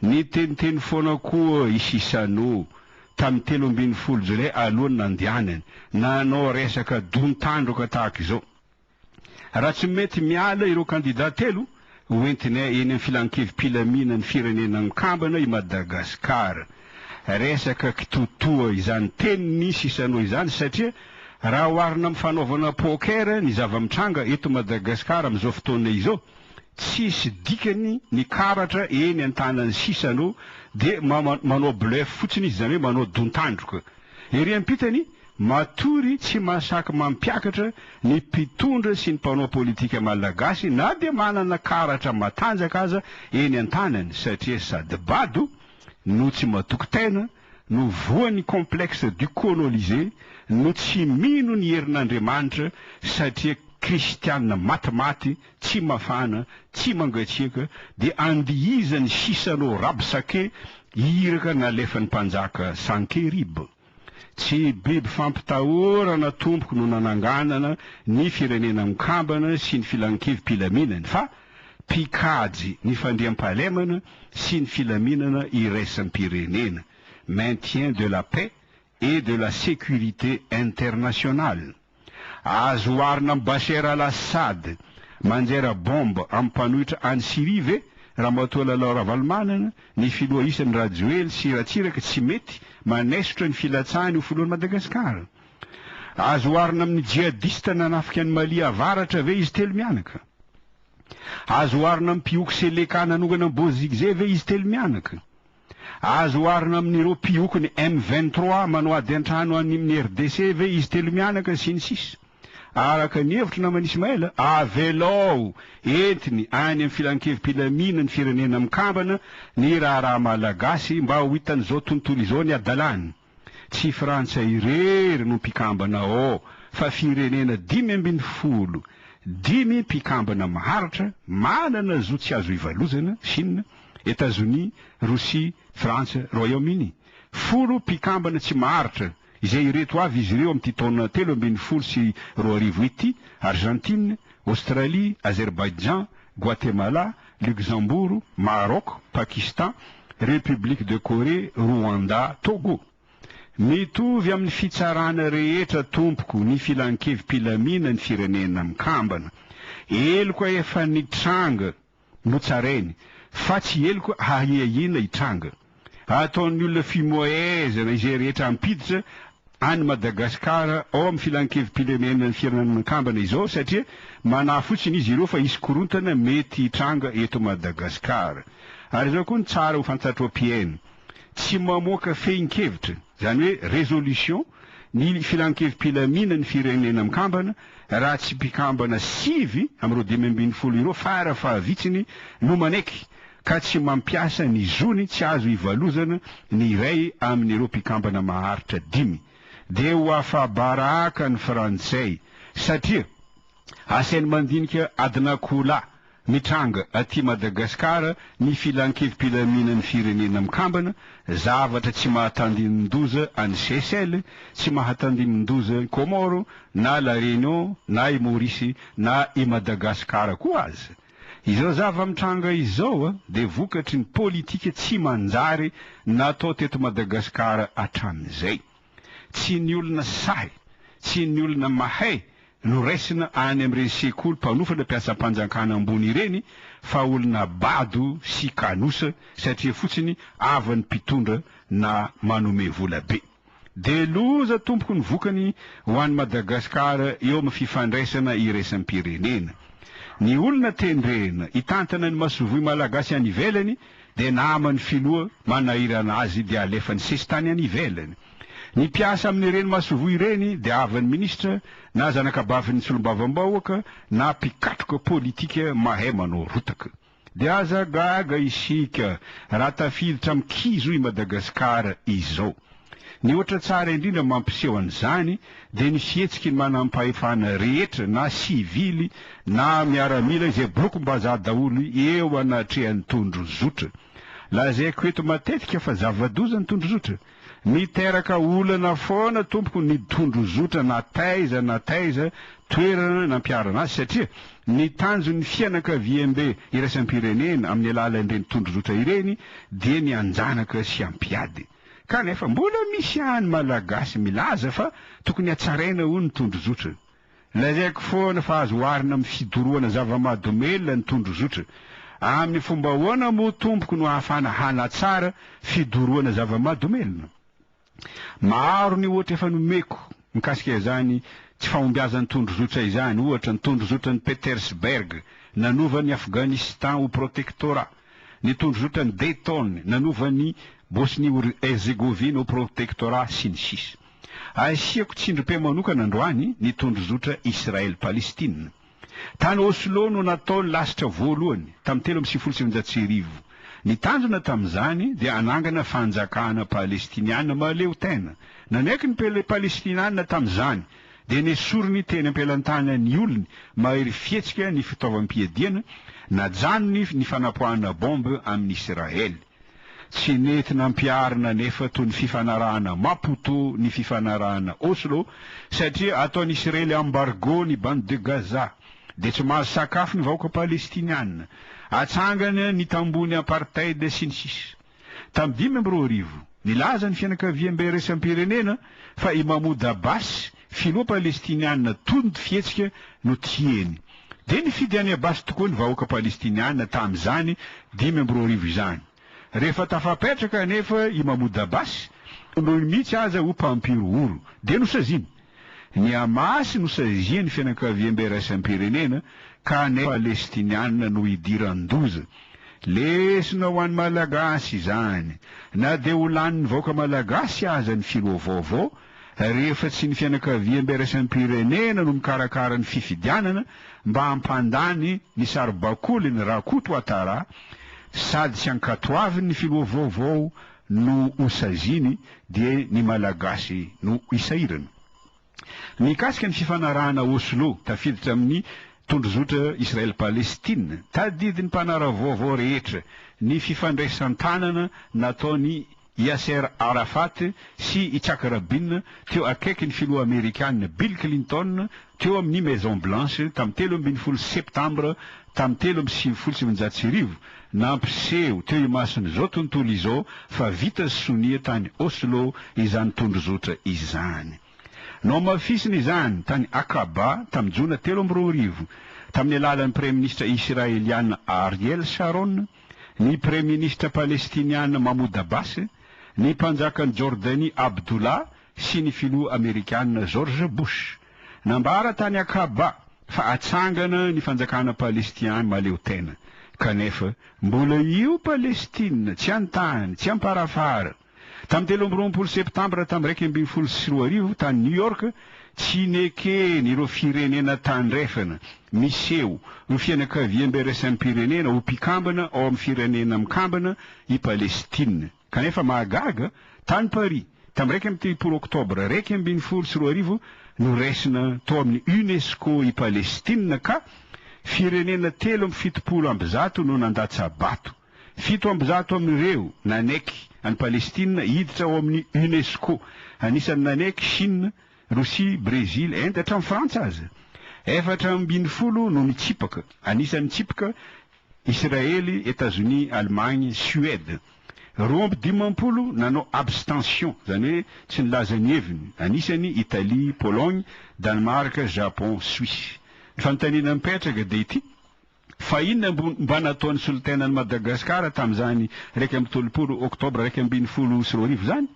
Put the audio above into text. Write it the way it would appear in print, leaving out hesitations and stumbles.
Ny teniteny foana koa Isisano tamin'ny 13 jolay alohany nandehanany nanao resaka dontandroka tahaka izao. Raha tsy mety miala ireo candidat telo hoentinay eny amin'ny filankevim-pilamina ny firenena mikambana i Madagasikara. Resaka kitotoa izany teniny Isisano izany satria raha oharina amin'ny fanaovana poker ny zava-mitranga eto Madagasikara amin'izao fotoana izao, tsisy dikany ny karatra eny an-tanan'ny Isisano dia manao bluff fotsiny izy, izany hoe manao dontandroka. Ery ampitany matory tsy mahasaky mampiakatra ny mpitondra sy ny mpanao politika malagasy na dia manana karatra matanjaka aza eny an-tanany, satria sady bado no tsy matoky tena, no voany complexe du colonisé, no tsy mino ny herin'Andriamanitra satria kristianina matimaty, tsy mafana, tsy mangatsiaka, dia andihizany Isisano rabosake iraka nalefan'ny mpanjaka Sankeriba. Tsy biby fampitahorana tompoko no nananganana ny firenena mikambana sy ny filankevim-pilaminany, fa pikajy ny fandriam-pahalemana sy ny filaminana iraisam-pirenena, maintien de la paix et de la sécurité internationale. Azo oharina amin'ny Bachar al-Assad manjera bomba amin'ny mpanohitra any Syrie ve raha matoa lalao ravalomanana ny filoha isan'ny Rajoely sy Ratsiraka tsy mety manesotra ny filatsahany ho filohan'i Madagasikara. Azo oharina amin'ny jihadista nanafika any Mali avaratra ve izy telo mianaka? Azo oharina amin'ny mpioky Seleka nanongana ny Bozigze ve izy telo mianaka? Azo oharina amin'ireo mpioky ny M23 manao ady an-trano any amin'ny RDC ve izy telo mianaka sy ny sisa? Araka ny hevitry namany Ismaël, avelao entiny any amin'ny filankevim-pilamina ny firenena mikambana ny raharaha malagasy mba ho hitan'izao tontolo izao ny adalany. Tsy Frantsa irery no mpikambana ao, fa firenena 5 mpikambana maharitra manana zo tsy azo ivalozana: Chine, États-Unis, Russie, Frantsa, Royaume-Uni. 10 mpikambana tsy maharitra izay ireto avy izy ireo amin'ity taona 13 sy 20 ity: Argentine, Australie, Azerbaïdjan, Guatemala, Luxembourg, Maroc, Pakistan, République de Corée, Rwanda, Togo. Mitovy amin'ny fitsarana rehetra tompoko ny filankevim-pilamina ny firenena mikambana. Eloko efa nitranga no tsarainy, fa tsy eloko hahiahina hitranga. Ataon'ny olona fimoezana izay rehetra ampiditra any Madagasikara ao amin'ny filankevim-pilamina ny firenena mikambana izao, satria manafotsiny izy ireo fa isy korontana mety hitranga eto Madagasikara. Ary izao koa ny tsara ho fantatro ampiainy, tsy mamoaka fehin-kevitra, zany hoe résolution ny filankevim-pilamina ny firenena mikambana raha tsy mpikambana 5 amin'ireo 5 ireo fara-fahavitsiny no manaiky, ka tsy mampiasa ny zony tsy azo ivalozana ny iray amin'ireo mpikambana maharitra 5. Dia ho afabaraka ny Frantsay, satria asainy mandinika adinakola mitranga aty Madagasikara ny filankevim-pilamina ny firenena mikambana, zavatra tsy mahatandimin-doza any Seychelles, tsy mahatandimin-doza Comoro, na La Réunion, na i Maurice, na i Madagasikara koa aza. Izao zava-mitranga izao dia vokatry ny politika tsy manjary natao teto Madagasikara hatramin'izay. Tsy ny olona sahy, tsy ny olona mahay no raisina any amin'ireny sekoly mpanofana mpiasam-panjakana ambony ireny, fa olona bado sy kanosa, satria fotsiny avy ny mpitondra na manome vola be. Dia loza tompoko ny vokany ho an'ny Madagasikara eo amin'ny fifandraisana iraisam-pirenena. Ny olona tendrena hitantana ny masovoy malagasy any ivelany dia namany filoha manahirana azy dia alefany sesitany any ivelany. Ny piasa amin'ireny masovoy ireny dia avan'ny ministra na zanakabavin'ny solombavam-bahoaka na mpikatroka politika mahay manao rotaka. Dia aza gaga isika raha tafiditra amin'ny kizo i Madagasikara izao. Ny ohatra tsara indrindra mampiseho an'izany dia ny fihetsiky ny manampahefana rehetra na sivily na miaramila izay blokom-bazaha daholo eo anatrehan'ny tondro zotra. lazaiko eto matetika fa zava-doza ny tondrozotra miteraka olana foana tompoko ny tondrozotra na taiza toerana nampiarana azy satria ny tanjon'ny fianakaviam-be iraisam-pirenena amin'ny alalan'ireny tondrozotra ireny dia ny anjanaka sy ampiady kanefa mbola misy any malagasy milaza fa tokony hatsaraina ho ny tondrozotra lazaiko foana fa azo oharina amin'ny fidoroana zava-mahadomelona ny tondrozotra amin'ny fomba ahoana moa tompoko no ahafana hanatsara fidoroana zava-mahadomelona maro ny ohatra efa nomeko mikasika izany tsy fahombiazan'ny tondrozotra izany ohatra ny tondrozotra ny Petersberg nanova ny Afghanistan ho protectorat ny tondrozotra ny Dayton nanova ny Bosnie-Herzégovine ho protectorat sy ny sisa asiako tsindrim-pe manokana androany ny tondrozotra Israel-Palestine tany Oslo no nataony lasitra voalohany tamin'ny 3 ny tanjona tamin'izany dia anangana fanjakana palestiniana maleo tena nanaiky ny palestiniana tamin'izany dia nesorony teny ampelantanany olony mahery fietsika ny fitaovam-piadiana najanony ny fanapoahana bombe amin'ny Israely tsy nentina ampiarina nefa toy ny fifanarahana Maputo ny fifanarahana Oslo satria ataony Israely embargo ny bande de Gaza dia tsy mahazo sakafo ny vahoaka palestiniana atsangana ny tambony apartheid sy ny sisa tamin'ny 2010 nilaza ny fianakaviam-be iraisam-pirenena fa i Mahmoud Abbas filoha palestiniana tony fietsika no tieny dia nifidy any Abbas tokoa ny vahoaka palestiniana tamin'izany 2010 izany rehefa tafapetraka nefa i Mahmoud Abbas no mihitsy aza ho mpampirohoro dia nosaziny ny Hamas nosazia ny fianakaviam-be iraisam-pirenena ka nefa palestiniana no idiran-doza lesina ho an'ny malagasy izany na dia ho lanin'ny vahoaka malagasy aza ny filoha vaovao rehefa tsy ny fianakaviam-be iraisam-pirenena no mikarakara ny fifidianana mba hampandany ny saribakoly ny Rakoto Ouattara sady tsy ankatoaviny ny filoha vaovao no hosaziny dia ny malagasy no isairana mikasika ny fifanarahana Oslo tafiditra amin'ny tondrozotra Israel-Palestine tadidiny mpanara vaovao rehetra ny fifandraisan-tanana nataony Yasser Arafat sy Yitzhak Rabin teo akaiky ny filoha Amerikanina Bill Clinton teo amin'ny Maison Blanche tamin'ny 13 septambra tamin'ny 7 nampiseho teo imasony izao tontolo izao fa vita sonia tany Oslo izany tondrozotra izany no mafisiny izany tany Akaba tamin'ny jona 13 tamin'ny alalan'ny premier ministre israeliana Ariel Sharon ny premier ministre palestiniana Mahmoud Abbas ny mpanjakan'ny Jordanie Abdullah sy ny filoha Amerikanina George Bush nambara tany Akaba fa atsangana ny fanjakana palestiniana maleo tena kanefa mbola io Palestina tsy antany tsy amparafara tamin'ny 13 septambra tamin'ny 2012 tany New York tsy nekeny ireo firenena tandrefana miseho ny fianakaviam-be iraisam-pirenena ho mpikambana ao amin'ny firenena mikambana i Palestina kanefa mahagaga tany Paris tamin'ny 1 oktobra 2012 no raisina tao amin'ny UNESCO i Palestina ka firenena 770 no nandatsa bato 700 amin'ireo nanaiky any Palestina hiditra ao amin'ny UNESCO anisany nanaiky Chine Russie Brésil Inde hatramin'ny Frantsa aza 470 no nitsipaka anisany tsipaka Israely États-Unis Allemagne Suède 20 nanao abstention zany hoe tsy nilaza ny heviny anisany Italie Pologne Danemark Japon Suisse ny fanontaniana mipetraka dia ity fa inona mba nataon'ny solitainan'i Madagasikara tamin'izany 17 oktobra 2012 zany